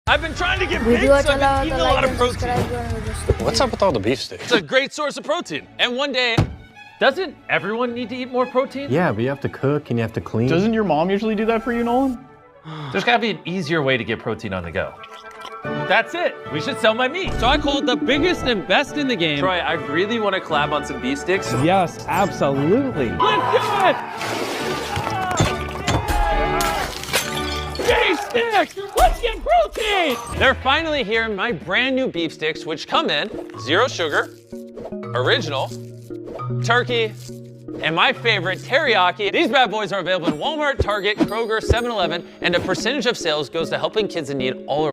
I've been trying to get big, video so अच्छा I've लगा been तो eating a lot like of and protein. Subscribe करना दोस्तों What's up with all the beef sticks? It's a great source of protein. And one day, doesn't everyone need to eat more protein? Yeah, but you have to cook and you have to clean. Doesn't your mom usually do that for you, Nolan? There's gotta be an easier way to get protein on the go. That's it. We should sell my meat. So I called the biggest and best in the game. Troy, I really want to collab on some beef sticks. Yes, absolutely. Let's do it! Beef sticks! Let's get protein! They're finally here, my brand new beef sticks, which come in 0 sugar, original, turkey, and my favorite, teriyaki. These bad boys are available in Walmart, Target, Kroger, 7-Eleven, and a percentage of sales goes to helping kids in need all over.